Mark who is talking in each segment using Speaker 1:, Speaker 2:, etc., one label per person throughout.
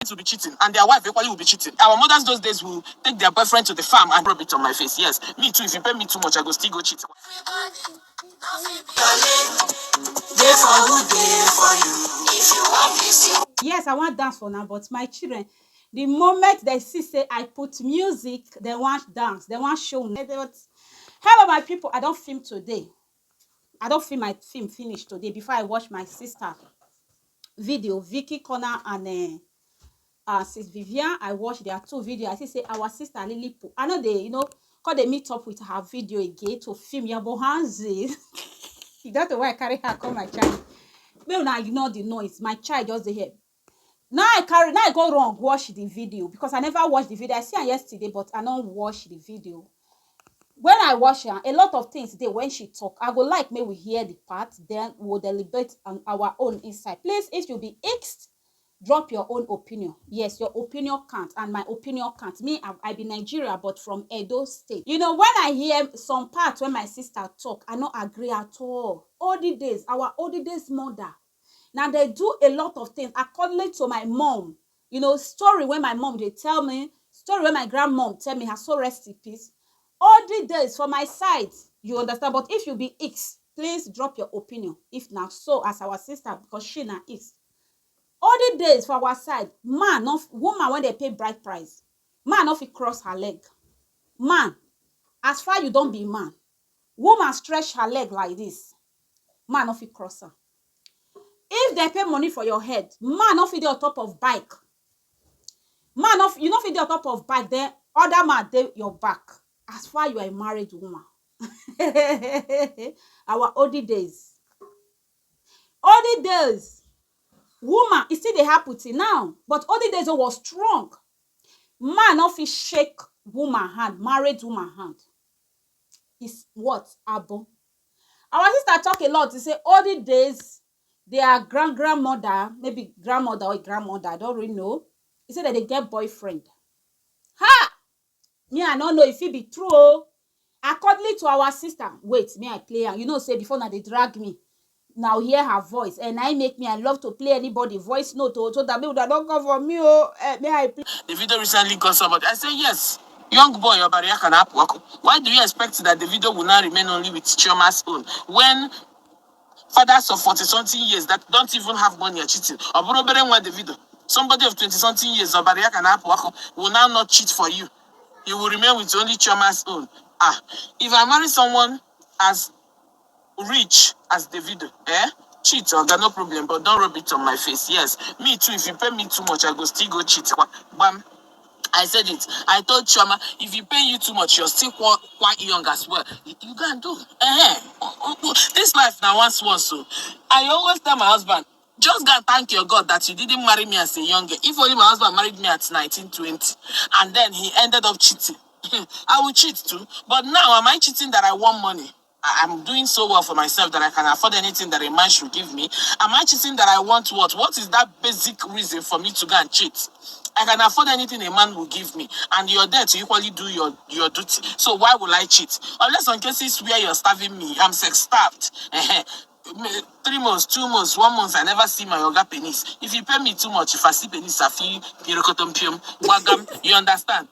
Speaker 1: will be cheating, and their wife equally will be cheating. Our mothers those days will take their boyfriend to the farm and rub it on my face. Yes, me too. If you pay me too much, I go still go cheat.
Speaker 2: Yes, I want dance for now, but my children, the moment they see say I put music, they want dance, they want show me. Hello, my people. I don't film today. I don't film my film finish today before I watch my sister video, Vicky Connor and Sis Vivian. I watched their two videos. I say our sister Lily. I know they, cause they meet up with her video again to film your bohanzi. That's why I carry her come my child. Maybe now ignore the noise. My child just the head. Now I go wrong watch the video because I never watched the video. I see her yesterday, but I don't watch the video. When I watch her, a lot of things there when she talk, I go like me we hear the part, then we'll deliberate on our own insight. Please, if you be asked, drop your own opinion. Yes, your opinion counts, and my opinion counts. Me, I be Nigeria, but from Edo State. When I hear some parts when my sister talk, I don't agree at all. All the days, our older days mother. Now they do a lot of things according to my mom. Story when my mom they tell me, story when my grandmom tell me her soul rest in peace. All the days for my side, you understand. But if you be X, please drop your opinion. If not so, as our sister, because she na X. All the days for our side, man, not woman when they pay bride price, man not fit cross her leg. Man, as far you don't be man, woman stretch her leg like this, man not fit cross her. If they pay money for your head, man not fit on top of bike. Man, you not fit on top of bike, then other man dey your back. As far you are a married woman. Our older days. Older days. Woman, it still they happen till now. But older days was strong. Man not fit shake woman hand, married woman hand. Is what? Abo. Our sister talk a lot to say older days, their grandmother, maybe grandmother or grandmother, I don't really know. He said that they get boyfriend. Ha! Me, I don't know if it be true. According to our sister, wait, me I play her. Say before now they drag me. Now hear her voice, and I love to play anybody voice note so that people that don't come for me. May I play?
Speaker 1: The video recently got somebody. I say yes. Young boy, your barrier can up work. Why do you expect that the video will not remain only with Chioma's own? When fathers of 40-something years that don't even have money are cheating. Or the video. Somebody of 20-something years or barrier can up work will now not cheat for you. You will remain with only Chioma's own. If I marry someone as rich as Davido, cheat or got no problem, but don't rub it on my face. Yes, me too. If you pay me too much, I go still go cheat. Bam. I said it. I told Chioma, if you pay you too much, you're still quite young as well. You can do. This life now once. So I always tell my husband, just gotta thank your God that you didn't marry me as a younger. If only my husband married me at 19, 20, and then he ended up cheating. I will cheat too. But now, am I cheating that I want money? I'm doing so well for myself that I can afford anything that a man should give me. Am I cheating that I want what? What is that basic reason for me to go and cheat? I can afford anything a man will give me, and you're there to equally do your duty. So why will I cheat? Unless on cases where you're starving me, I'm sex starved. 3 months, 2 months, 1 month, I never see my yoga penis. If you pay me too much, if I see penis, I feel wagam. You understand?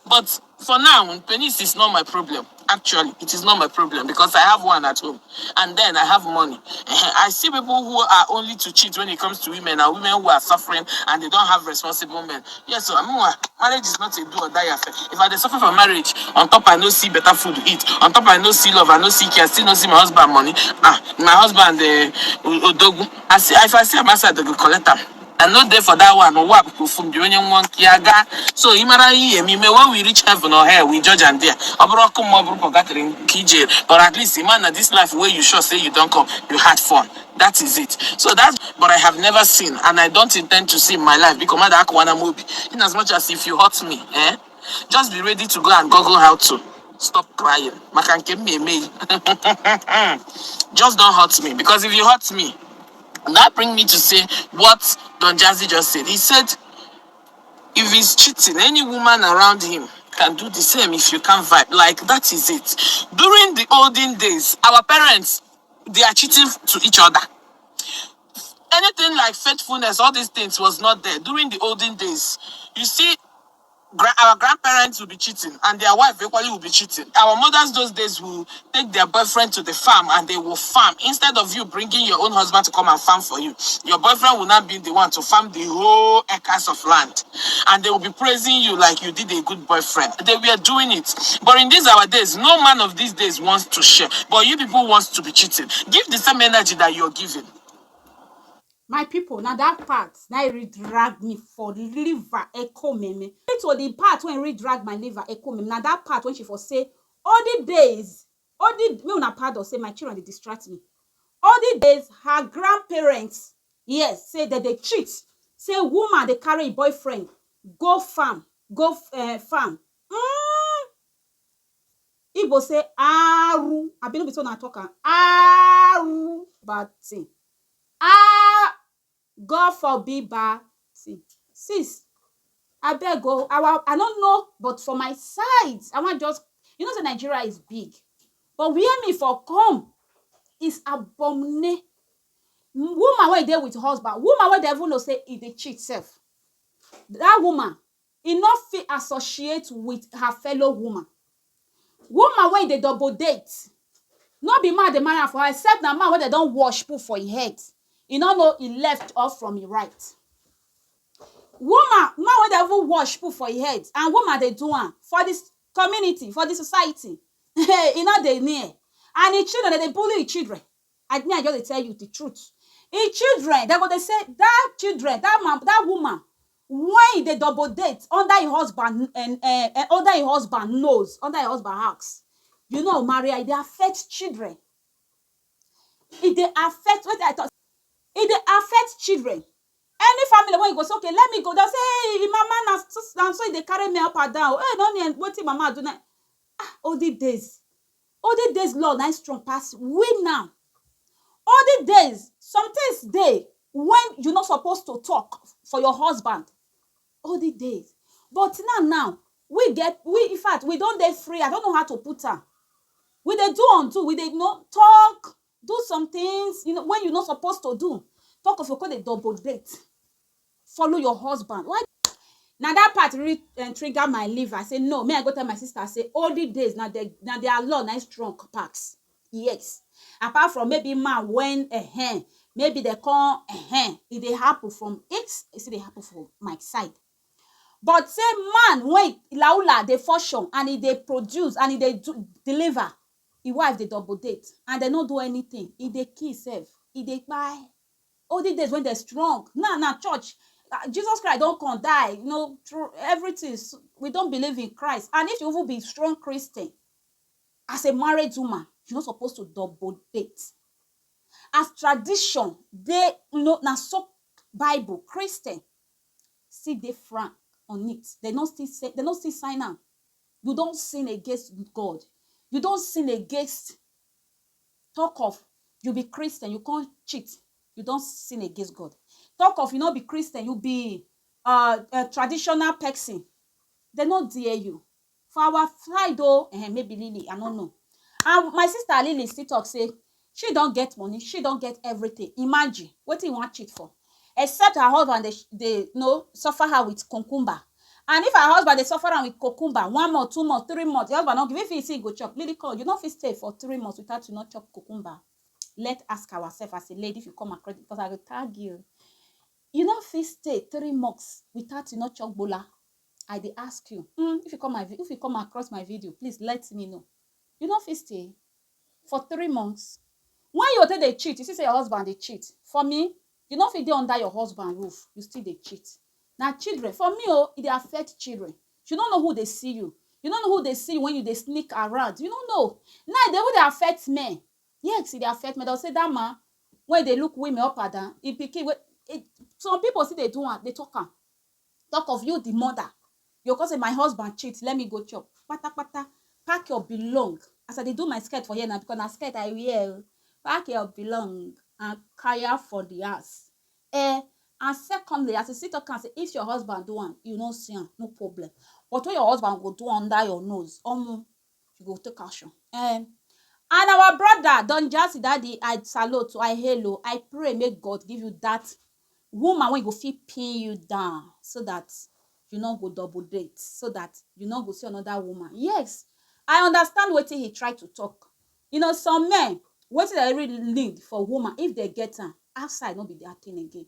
Speaker 1: But for now, penis is not my problem. Actually, it is not my problem because I have one at home, and then I have money. I see people who are only to cheat when it comes to women, and women who are suffering and they don't have responsible men. Yes, so marriage is not a do or die affair. If I suffer from marriage, on top I no see better food to eat, on top I no see love, I no see care, still no see my husband money. My husband Odogu. If I see him outside, they go collect him. I'm not there for that one. So when we reach heaven or hell, we judge and there. But at least man, this life where you sure say you don't come, you had fun. That is it. So that's but I have never seen, and I don't intend to see in my life because in as much as if you hurt me, just be ready to go and Google how to stop crying. Just don't hurt me, because if you hurt me, that brings me to say what Don Jazzy just said. He said, if he's cheating, any woman around him can do the same if you can't vibe. Like, that is it. During the olden days, our parents, they are cheating to each other. Anything like faithfulness, all these things was not there during the olden days. You see, our grandparents will be cheating and their wife equally will be cheating. Our mothers those days will take their boyfriend to the farm and they will farm. Instead of you bringing your own husband to come and farm for you, your boyfriend will not be the one to farm the whole acres of land. And they will be praising you like you did a good boyfriend. They were doing it. But in these our days, no man of these days wants to share. But you people wants to be cheating. Give the same energy that you're giving.
Speaker 2: My people, now that part, now it really drag me for liver echo meme. It was the part when it really drag my liver echo meme. Now that part when she for say, all the days, all the, me una part of say, my children, they distract me. All the days, her grandparents, yes, say that they cheat. Say woman, they carry a boyfriend, go farm, go farm. Igbo say, aru. I believe it's on our talker. Aru. Bad thing. God forbid bad thing. Sis, I beg go. I don't know, but for my side, I want just, you know, say Nigeria is big. But where me for come is abomination. Woman wey dey with husband, woman wey dey even know say e dey cheat sef. That woman, e no fit associate with her fellow woman. Woman wey dey double date, no be man dey marry am for her, except na man wey dey don wash put for im head. E no know e left or from e right. Woman, man wey dey even wash put for im head, and woman dey do am for dis community, for dis society. E no dey near. And im children, dey bully im children. I just dey tell you the truth. Im children, dem go dey say that children, that man, that woman, when dey double date under im husband and under im husband nose, under im husband house, you know, Maria, e dey affect children. E dey affect, wetin I talk, e dey affect children. Any family wey you go say, okay, let me go, they'll say, hey, mama na so e dey carry me up and down. Hey, no need wetin mama do now. All the days, Lord, na strong pass we now. All the days, some things dey when you not supposed to talk for your husband. All the days, but now we in fact we don't dey free. I don't know how to put am. We dey do undo, we dey not talk, do some things, you know, when you're not supposed to do. Talk of you call a double date. Follow your husband. Why? Now that part really trigger my liver. I say no. Me I go tell my sister. I say all the days now they are law nice strong packs. Yes. Apart from maybe man when maybe they call it dey happen from X. It dey happen from my side. But say man when laula they function and it they produce and it they deliver. His wife they double date and they don't do anything. It they kill self. It they buy. All the days when they're strong. Now church. Jesus Christ don't come die, you know, through everything. We don't believe in Christ. And if you will be strong Christian, as a married woman, you're not supposed to double date. As tradition, they, you know, now so Bible, Christian, see they frank on it. They don't still sign up. You don't sin against God. You don't sin against, talk of, you be Christian, you can't cheat. You don't sin against God. Talk of you not be Christian, you be a traditional person. They not dare you. For our side though, maybe Lily, I don't know. And my sister Lily still talk say she don't get money, she don't get everything. Imagine what you want cheat for. Except her husband, they you know suffer her with cucumber. And if her husband they suffer her with cucumber, 1 month, 2 months, 3 months, the husband not give. If he see go chop, Lily call you not fit stay for 3 months without you not chop cucumber. Let's ask ourselves as a lady if you come across, because I will tag you. You know, fit stay 3 months without you not chop bola. I dey ask you. If you come across my video, please let me know. You know, fit stay for 3 months. When you tell they cheat, you see say your husband they cheat. For me, you know, fit dey under your husband roof, you still they cheat. Now children, for me, it dey affect children. You don't know who they see you. You don't know who they see you when you they sneak around. You don't know. Now they will affect men. Yes, it affect me. They'll say that man, when they look women up and down, it became some people see they do they talk of you, the mother. You can say my husband cheats, let me go chop. Pata pata, pack your belong. As I they do my skirt for here now, because na skirt I wear. Pack your belong and carry for the ass. And secondly, as a sit talk can say, if your husband do one, you know see no problem. But when your husband go do under your nose, you go take action. And our brother Don Jazzy daddy, I salute to, I hello, I pray make God give you that woman when go fit pin you down, so that you no go double date, so that you no go see another woman. Yes, I understand wetin he try to talk. You know, some men, wetin dem really need for woman, if they get am outside, no be their thing again.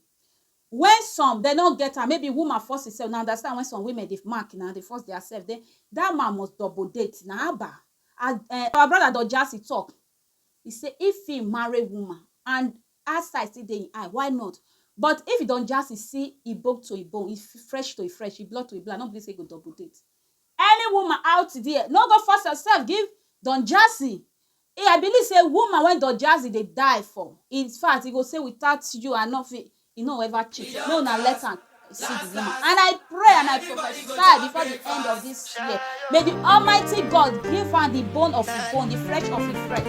Speaker 2: When some they no get am, maybe woman force herself. Now understand, when some women dey mark now, they force themselves, then that man must double date na haba. And our brother Don Jazzy talk, he say if he marry woman and outside still dey im eye, why not? But if he Don Jazzy see e bone to e bone, e fresh to e fresh, e blood to e blood, no be say go double date. Any woman out there, no go force yourself give Don Jazzy. I believe say woman when Don Jazzy dey die for, in fact he go say without you I no fit, he no ever cheat. No, na let am see the woman. And I pray and I prophesy before the end of this year, may the Almighty God give her the bone of the bone, the flesh of the flesh,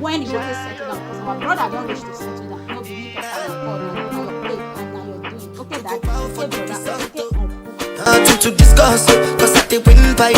Speaker 2: when he go to settle down. Because our brother don't wish to settle down. No be me talk am, God, na your play and na your doing. Okay, daddy. Okay, brother. Okay, uncle.
Speaker 3: Nothing to discuss, cause I take win by